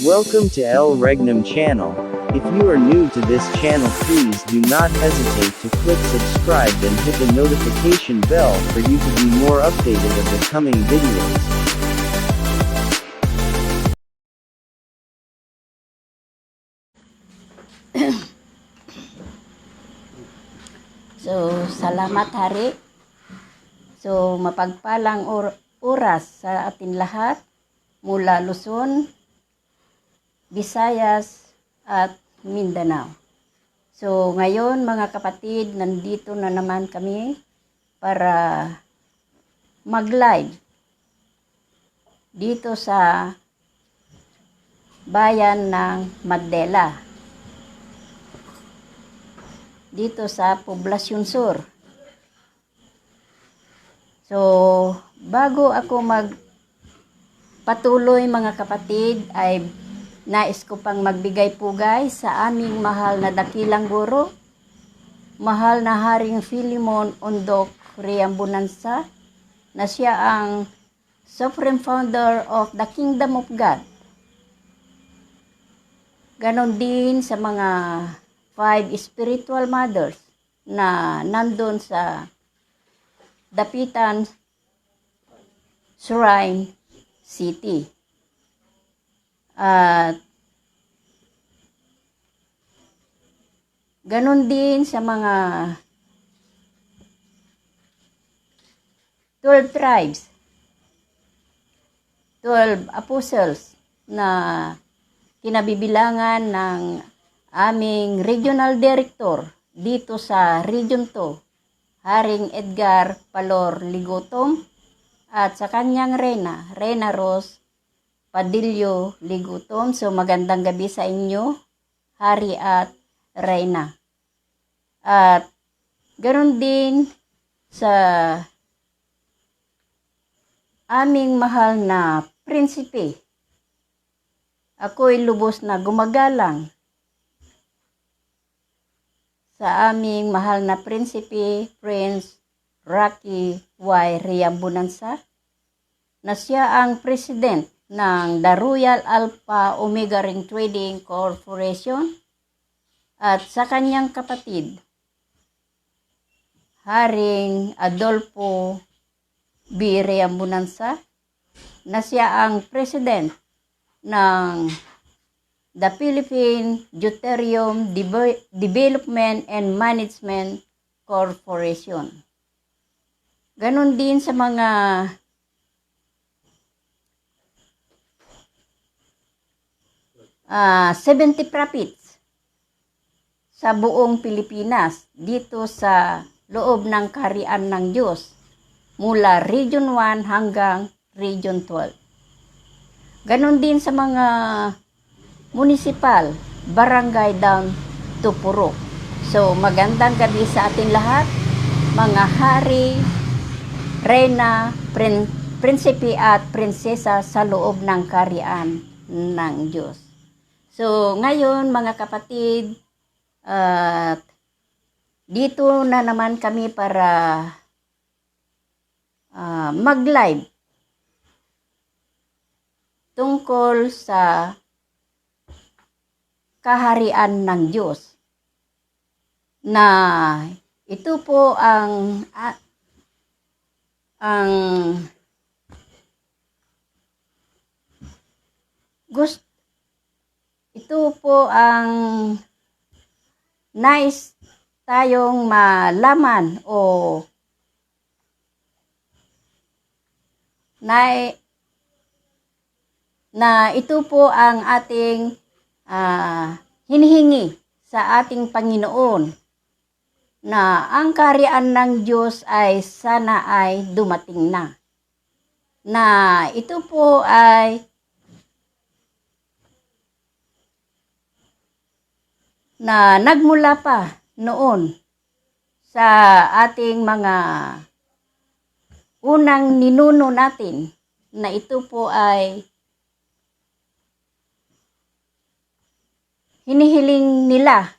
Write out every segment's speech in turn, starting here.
Welcome to El Regnum channel. If you are new to this channel, please do not hesitate to click subscribe and hit the notification bell for you to be more updated of the coming videos. So, salamat Hari. So, mapagpalang oras sa atin lahat mula Luzon, Visayas at Mindanao. So, ngayon mga kapatid, nandito na naman kami para mag-live dito sa bayan ng Magdela, dito sa Poblacion Sur. So, bago ako magpatuloy mga kapatid, ay nais ko pang magbigay pugay sa aming mahal na dakilang guro, mahal na Haring Philemon Ondok Riambunansa, na siya ang Supreme Founder of the Kingdom of God. Ganon din sa mga 5 spiritual mothers na nandun sa Dapitan Shrine City. At ganon din sa mga 12 tribes, 12 apostles na kinabibilangan ng aming regional director dito sa Region 2, Haring Edgar Palor Ligotom, at sa kanyang Reyna Rose Padillo Ligotom. So magandang gabi sa inyo, Hari at Reyna. At ganoon din sa aming mahal na prinsipe. Ako'y lubos na gumagalang sa aming mahal na prinsipe, Prince Rocky Y. Riambunansa, na siya ang president ng The Royal Alpha Omega Ring Trading Corporation, at sa kanyang kapatid, Haring Adolfo B. Riambunansa, na siya ang president ng the Philippine Deuterium Development and Management Corporation. Ganon din sa mga uh, 70 prophets sa buong Pilipinas dito sa loob ng kaharian ng Diyos mula Region 1 hanggang Region 12. Ganon din sa mga municipal, barangay down to Purok. So magandang gabi sa ating lahat, mga hari, reyna, prinsipe at prinsesa sa loob ng kaharian ng Diyos. So ngayon mga kapatid, dito na naman kami para mag-live tungkol sa kaharian ng Diyos, na ito po ang ito po ang nais tayong malaman o na ito po ang ating hinihingi sa ating Panginoon, na ang kaharian ng Diyos ay sana ay dumating na. Na ito po ay na nagmula pa noon sa ating mga unang ninuno natin, na ito po ay hinihiling nila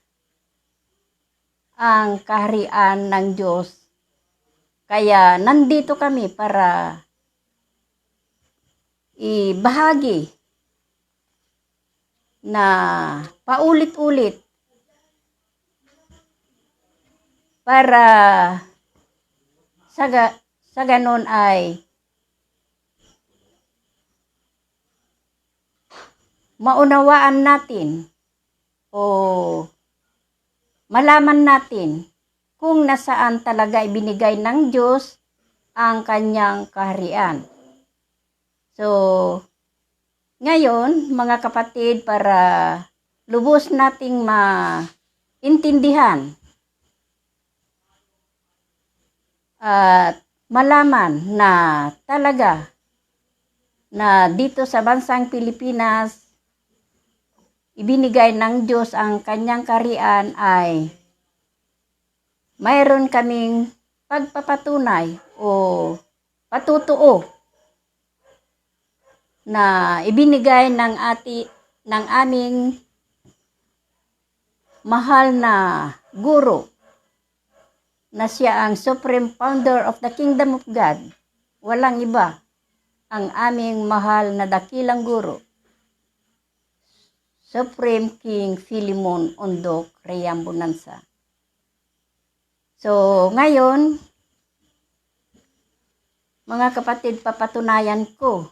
ang kaharian ng Diyos. Kaya nandito kami para ibahagi na paulit-ulit para sa ganon ay maunawaan natin o malaman natin kung nasaan talaga ibinigay ng Diyos ang kanyang kaharian. So, ngayon, mga kapatid, para lubos nating maintindihan at malaman na talaga na dito sa bansang Pilipinas, ibinigay ng Diyos ang kanyang kaharian ay mayroon kaming pagpapatunay o patutuo na ibinigay ng aming mahal na guro na siya ang Supreme Founder of the Kingdom of God. Walang iba, ang aming mahal na dakilang guro, Supreme King Philemon Ondok Reyambunansa. So, ngayon, mga kapatid, papatunayan ko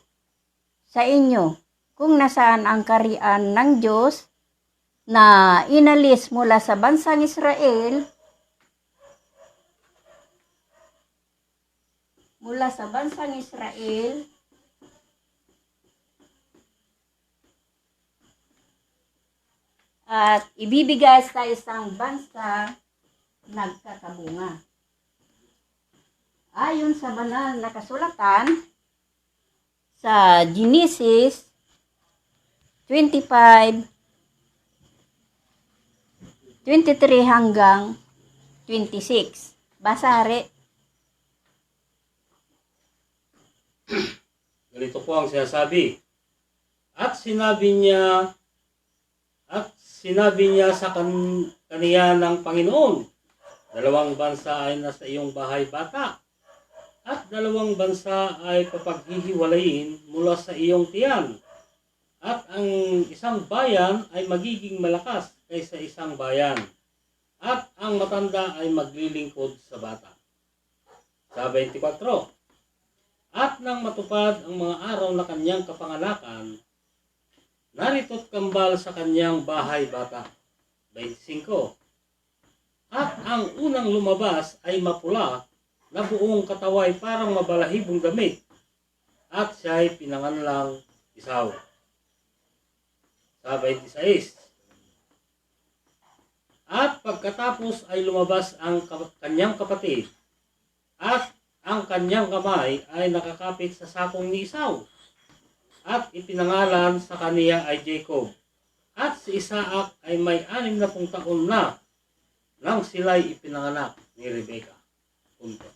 sa inyo kung nasaan ang kaharian ng Diyos na inalis mula sa bansang Israel, at ibibigay sa isang bansa nagkakabunga. Ayon sa banal na kasulatan sa Genesis 25:23 hanggang 26. Basa, Hari. Ganito po ang sinasabi. At sinabi niya sa kaniya ng Panginoon, 2 bansa ay nasa iyong bahay bata, at 2 bansa ay papaghihiwalayin mula sa iyong tiyan, at ang isang bayan ay magiging malakas kaysa isang bayan, at ang matanda ay maglilingkod sa bata. Sa 24, at nang matupad ang mga araw na kanyang kapanganakan, narito't kambal sa kanyang bahay bata. 25, at ang unang lumabas ay mapula na buong kataway parang mabalahibong damit, at siya ay pinanganlang Isaw. Sa 26, at pagkatapos ay lumabas ang kanyang kapatid, at ang kanyang kamay ay nakakapit sa sakong ni Isaw, at ipinangalan sa kaniya ay Jacob. At si Isaac ay may 60 taon na nang sila'y ipinanganak ni Rebecca. Punto.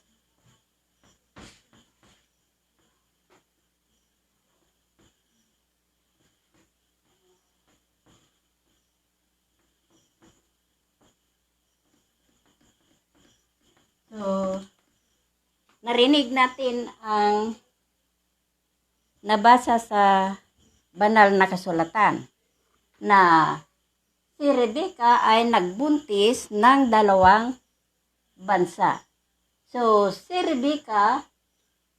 So, narinig natin ang nabasa sa banal na kasulatan na si Rebecca ay nagbuntis ng 2 bansa. So, si Rebecca,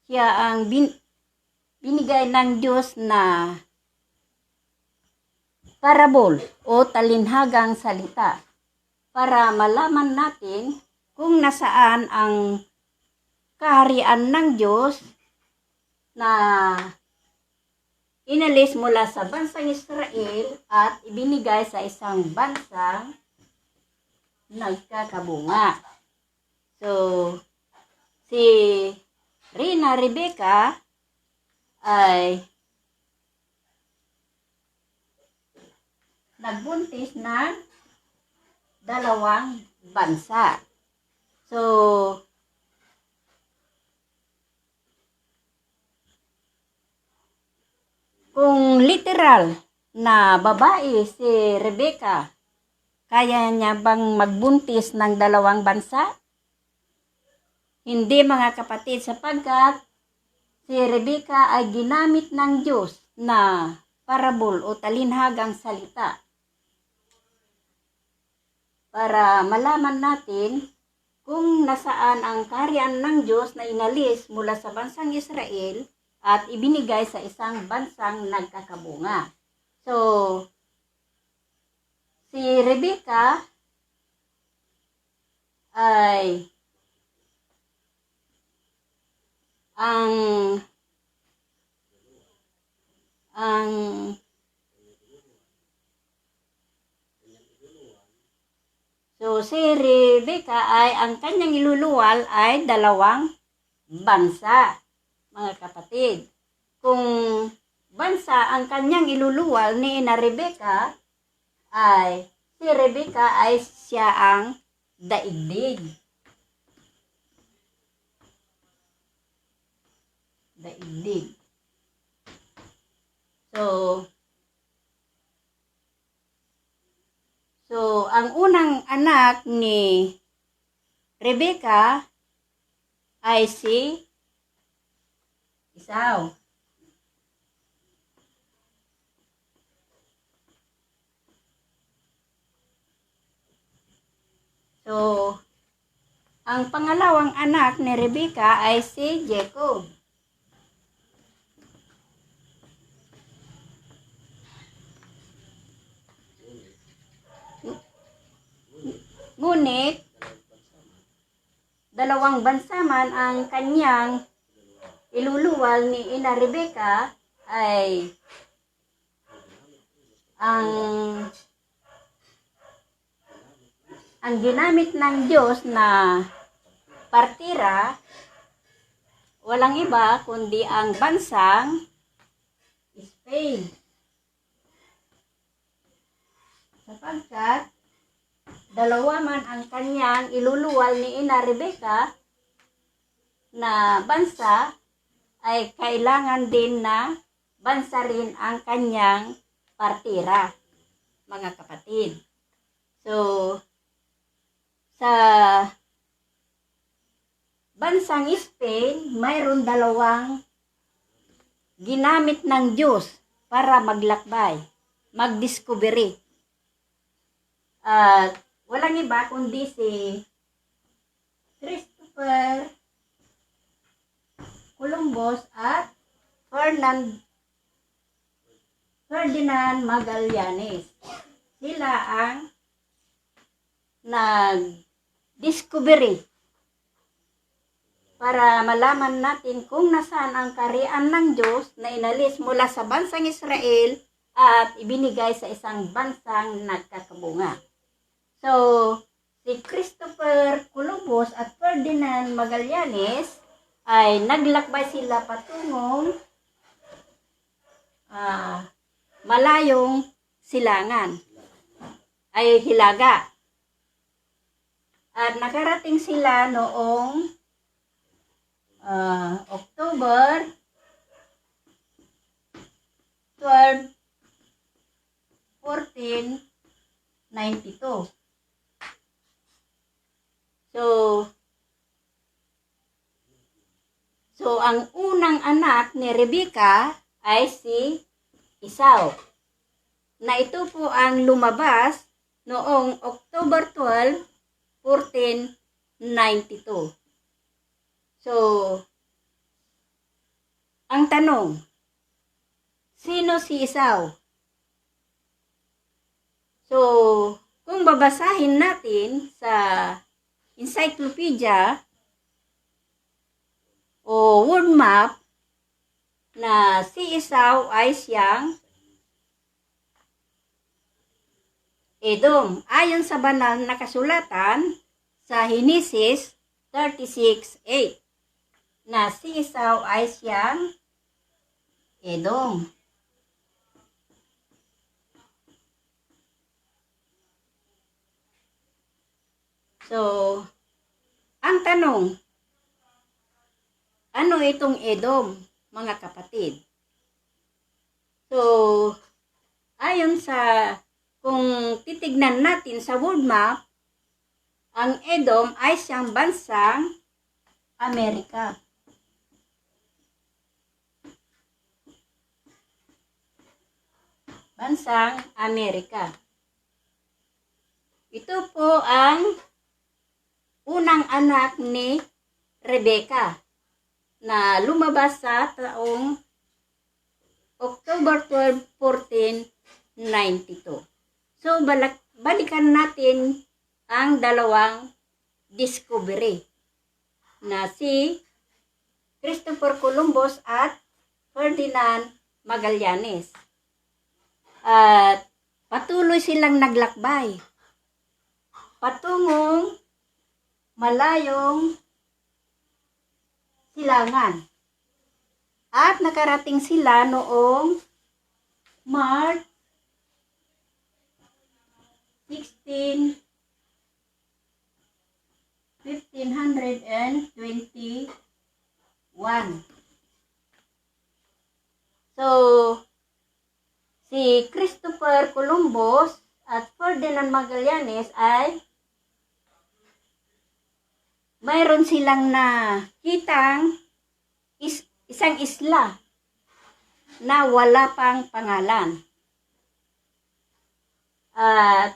siya ang binigay ng Diyos na parabol o talinhagang salita para malaman natin kung nasaan ang kaharian ng Diyos na inalis mula sa bansang Israel at ibinigay sa isang bansang nagkakabunga. So, si Rina Rebecca ay nagbuntis ng 2 bansa. So, kung literal na babae si Rebecca, kaya niya bang magbuntis ng 2 bansa? Hindi, mga kapatid, sapagkat si Rebecca ay ginamit ng Diyos na parable o talinhagang salita para malaman natin kung nasaan ang kaharian ng Diyos na inalis mula sa bansang Israel at ibinigay sa isang bansang nagkakabunga. So, si Rebecca ay si Rebecca ay ang kanyang iluluwal ay 2 bansa, mga kapatid. Kung bansa ang kanyang iluluwal ni Ina Rebecca, ay si Rebecca ay siya ang daigdig. Daigdig. So, ang unang anak ni Rebecca ay si Esau. So, ang pangalawang anak ni Rebecca ay si Jacob. Ngunit, 2 bansa man ang kanyang iluluwal ni Ina Rebecca ay ang ginamit ng Diyos na partira, walang iba kundi ang bansang Spain. Sapagkat 2 man ang kanyang iluluwal ni Ina Rebecca na bansa, ay kailangan din na bansa rin ang kanyang partira, mga kapatid. So, sa bansang Spain, mayroon 2 ginamit ng Diyos para maglakbay, magdiscovery. At walang iba kundi si Christopher Columbus at Ferdinand Magallanes. Sila ang nag-discovery para malaman natin kung nasaan ang kaharian ng Diyos na inalis mula sa bansang Israel at ibinigay sa isang bansang nagkakabunga. So, si Christopher Columbus at Ferdinand Magallanes ay naglakbay sila patungong malayong silangan, ay hilaga. At nakarating sila noong October 12, 1492. So ang unang anak ni Rebecca ay si Esau, na ito po ang lumabas noong October 12, 1492. So, ang tanong, sino si Esau? So, kung babasahin natin sa encyclopedia o word map na si Esau ay siyang Edom, ayon sa banal na kasulatan sa Henesis 36:8, na si Esau ay siyang Edom. So, ang tanong, ano itong Edom, mga kapatid? So, ayon sa, kung titignan natin sa world map, ang Edom ay siyang bansang Amerika. bansang Amerika. Ito po ang unang anak ni Rebecca na lumabas sa taong October 12, 1492. So, balikan natin ang dalawang discovery na si Christopher Columbus at Ferdinand Magallanes. At patuloy silang naglakbay patungong malayong silangan. At nakarating sila noong March 16, 1521. So, si Christopher Columbus at Ferdinand Magallanes ay mayroon silang nakitang isang isla na wala pang pangalan. At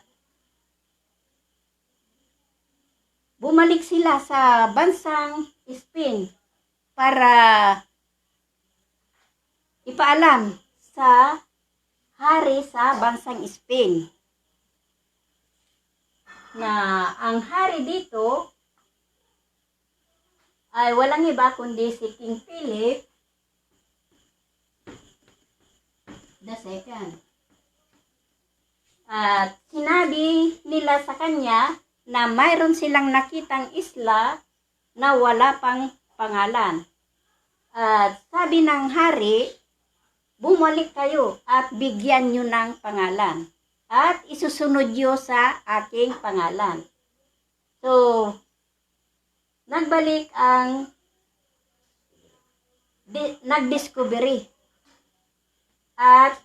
bumalik sila sa bansang Spain para ipaalam sa hari sa bansang Spain na ang hari dito ay walang iba kundi si King Philip II. At sinabi nila sa kanya na mayroon silang nakitang isla na wala pang pangalan. At sabi ng hari, bumalik kayo at bigyan nyo ng pangalan. At isusunod nyo sa aking pangalan. So, nagbalik ang nagdiscovery at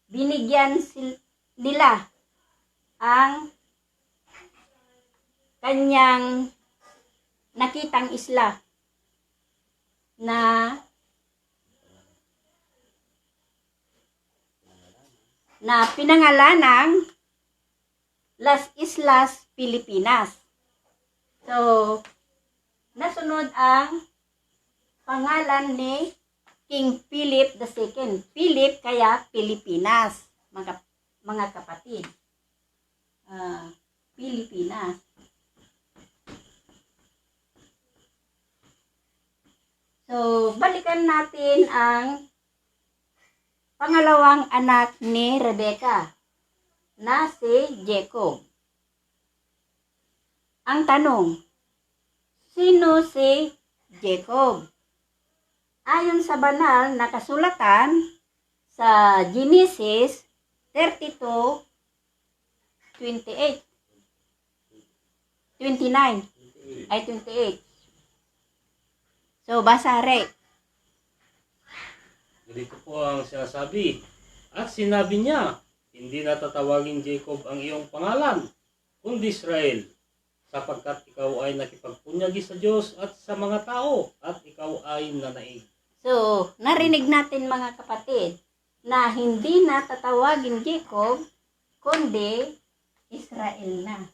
binigyan nila ang kanyang nakitang isla na pinangalanang Las Islas Pilipinas. So, nasunod ang pangalan ni King Philip II. Philip kaya Pilipinas, mga kapatid. Pilipinas. So, balikan natin ang pangalawang anak ni Rebecca na si Jacob. Ang tanong, sino si Jacob? Ayon sa banal na kasulatan sa Genesis 32:28. 29. Ay, 28. So, basa rin. Ganito po ang sinasabi. At sinabi niya, hindi na tatawagin Jacob ang iyong pangalan, kundi Israel, sapagkat ikaw ay nakipagpunyagi sa Diyos at sa mga tao, at ikaw ay nanaig. So, narinig natin mga kapatid, na hindi na tatawagin Jacob, kundi Israel na.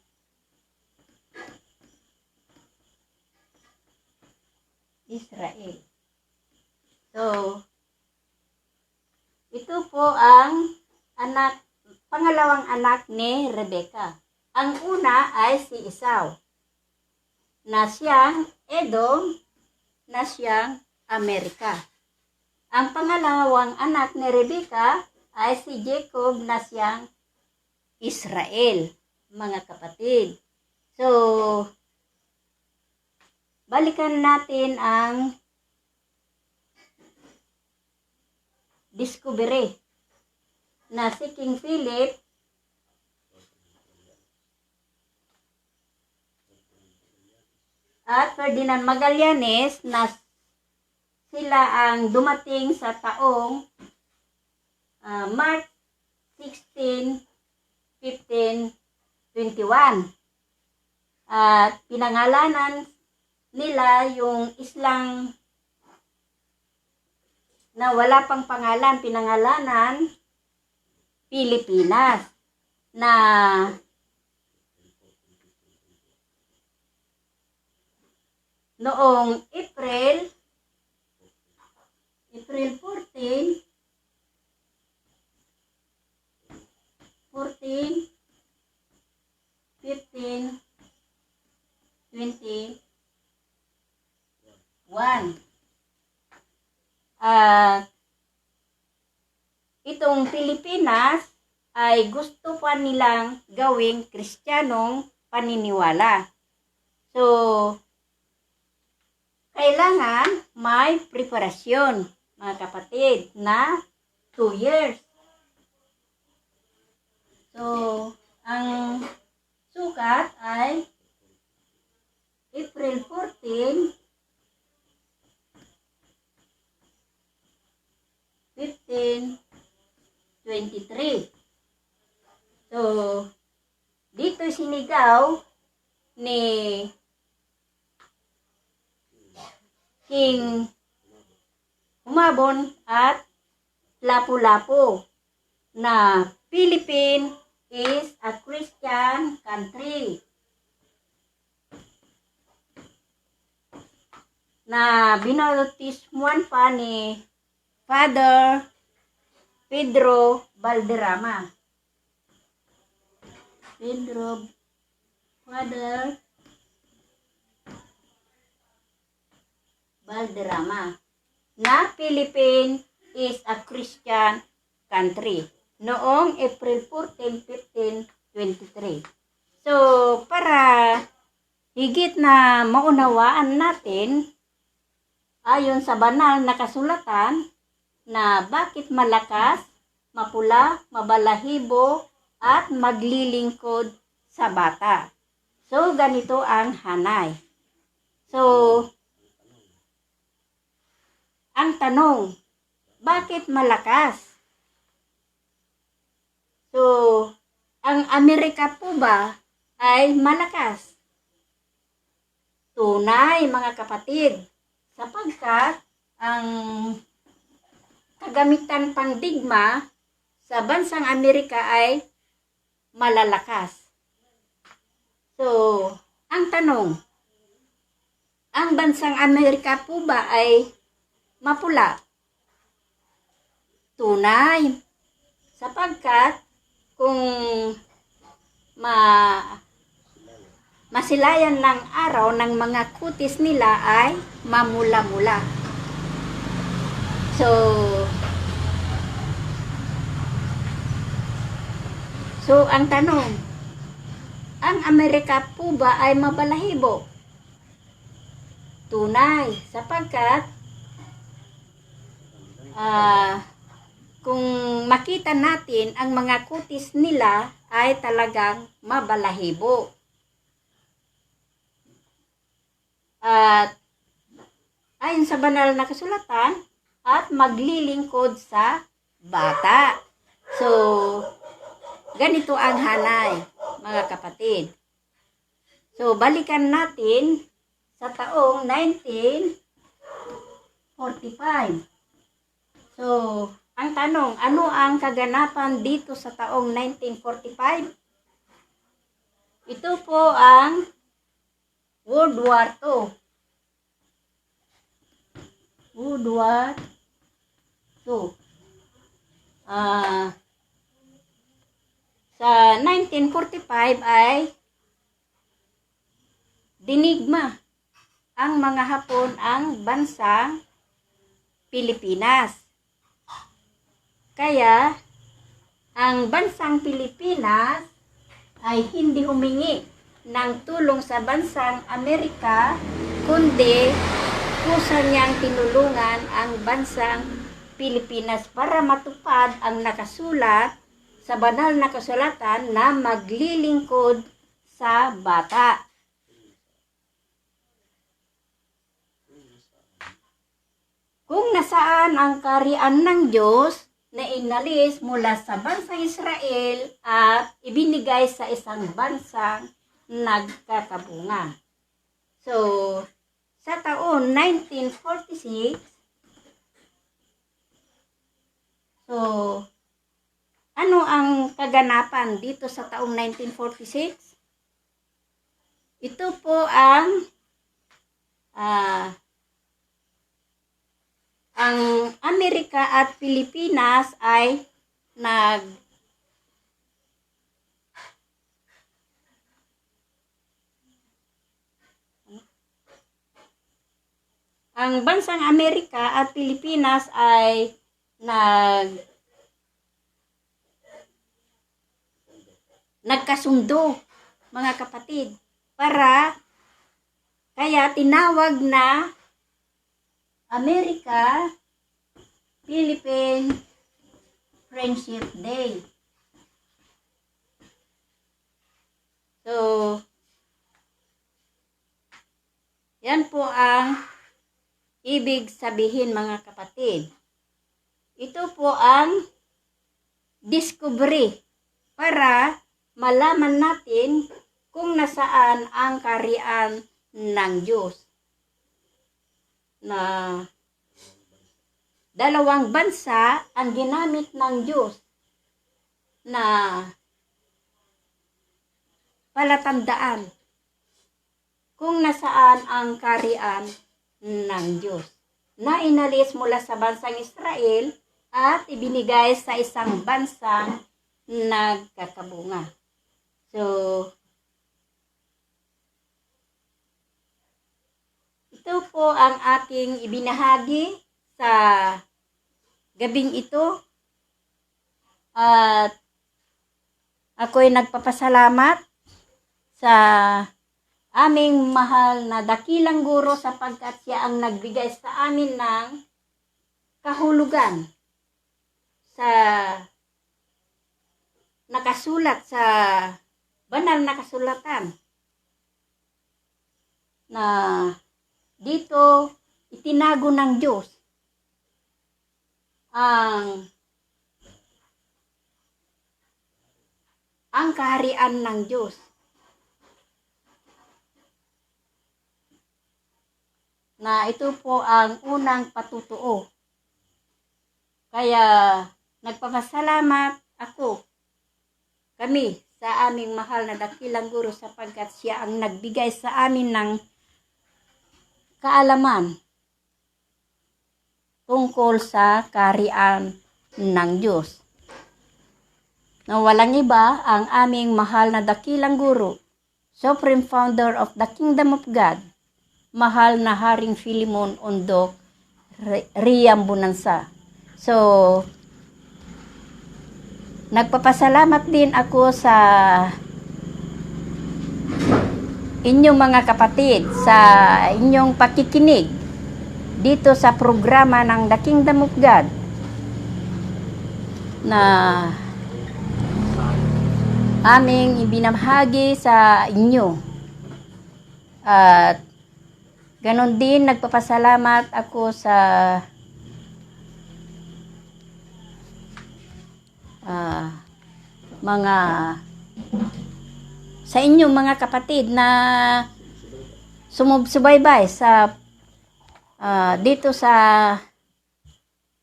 Israel. So, ito po ang pangalawang anak ni Rebecca. Ang una ay si Esau, na siyang Edom, na siyang Amerika. Ang pangalawang anak ni Rebecca ay si Jacob, na siyang Israel, mga kapatid. So, balikan natin ang discovery na si King Philip at Ferdinand Magallanes, na sila ang dumating sa taong March 16, 1521. At pinangalanan nila yung islang na wala pang pangalan, pinangalanan Pilipinas na noong April 14, 15, 21. Itong Pilipinas ay gusto pa nilang gawing Kristiyanong paniniwala. So, kailangan may preparasyon, mga kapatid, na 2 years. So, ang sukat ay April 14, 15, 23. So, dito sinigaw ni King Humabon at Lapu-Lapu na Philippines is a Christian country. Na binautismuhan pa ni Father Pedro Valderrama. Father Valderrama na Philippines is a Christian country noong April 14, 15, 23. So, para higit na maunawaan natin ayon sa banal na kasulatan na bakit malakas, mapula, mabalahibo, at maglilingkod sa bata. So, ganito ang hanay. So, ang tanong, bakit malakas? So, ang Amerika po ba ay malakas? Tunay, mga kapatid, sapagkat ang kagamitan pangdigma sa bansang Amerika ay malalakas. So, ang tanong, ang bansang Amerika po ba ay mapula? Tunay, sapagkat kung masilayan ng araw ng mga kutis nila ay mamula-mula. So, ang tanong, ang Amerika po ba ay mabalahibo? Tunay, sapagkat kung makita natin ang mga kutis nila ay talagang mabalahibo. At ayon sa banal na kasulatan, at maglilingkod sa bata. So, ganito ang hanay, mga kapatid. So, balikan natin sa taong 1945. So, ang tanong, ano ang kaganapan dito sa taong 1945? Ito po ang World War II. World War II. Sa 1945 ay dinigma ang mga Hapon ang bansang Pilipinas. Kaya, ang bansang Pilipinas ay hindi humingi ng tulong sa bansang Amerika, kundi kusa niyang tinulungan ang bansang Pilipinas para matupad ang nakasulat sa banal na kasulatan na maglilingkod sa bata. Kung nasaan ang kaharian ng Diyos na inalis mula sa bansang Israel at ibinigay sa isang bansang nagkakabunga. So, sa taon 1946, So, ano ang kaganapan dito sa taong 1946? Ito po ang Amerika at Pilipinas ay ang bansang Amerika at Pilipinas ay nagkasundo, mga kapatid, kaya tinawag na America-Philippine Friendship Day. So, yan po ang ibig sabihin, mga kapatid. Ito po ang discovery para malaman natin kung nasaan ang kaharian ng Diyos. Na dalawang bansa ang ginamit ng Diyos na palatandaan kung nasaan ang kaharian ng Diyos na inalis mula sa bansang Israel at ibinigay sa isang bansang nagkakabunga. So, ito po ang aking ibinahagi sa gabing ito at ako'y nagpapasalamat sa aming mahal na dakilang guro sapagkat siya ang nagbigay sa amin ng kahulugan sa nakasulat sa banal na kasulatan na dito itinago ng Diyos ang kaharian ng Diyos na ito po ang unang patutuo. Kaya nagpapasalamat kami sa aming mahal na dakilang guro sapagkat siya ang nagbigay sa amin ng kaalaman tungkol sa kaharian ng Diyos. Na walang iba ang aming mahal na dakilang guro, Supreme Founder of the Kingdom of God, mahal na Haring Philemon Ondok Riambunansa. So, nagpapasalamat din ako sa inyong mga kapatid sa inyong pakikinig dito sa programa ng The Kingdom of God na aming ibinahagi sa inyo. At ganon din nagpapasalamat ako sa sa inyong mga kapatid na sumusubaybay sa dito sa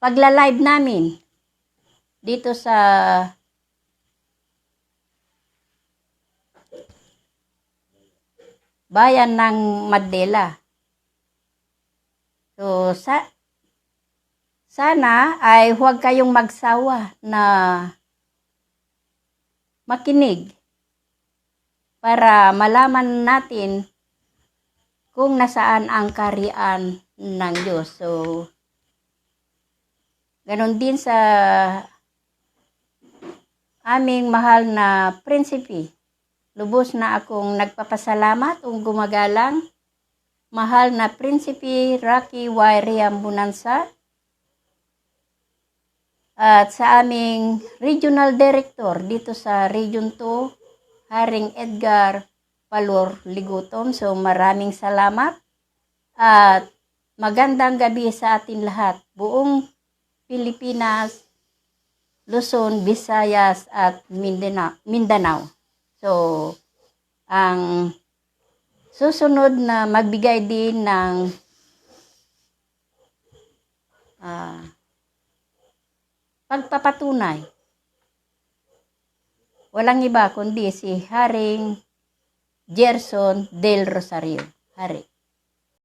pagla-live namin dito sa bayan ng Madela. So, sana ay huwag kayong magsawa na makinig para malaman natin kung nasaan ang kaharian ng Diyos. So, ganon din sa aming mahal na prinsipe. Lubos na akong nagpapasalamat o gumagalang mahal na Prinsipe Rocky Y. Riambunansa at sa aming Regional Director dito sa Region 2, Haring Edgar Palor Ligutom. So maraming salamat at magandang gabi sa atin lahat, buong Pilipinas, Luzon, Visayas at Mindanao. So, ang susunod na magbigay din ng pagpapatunay. Walang iba kundi si Haring Gerson del Rosario. Hari.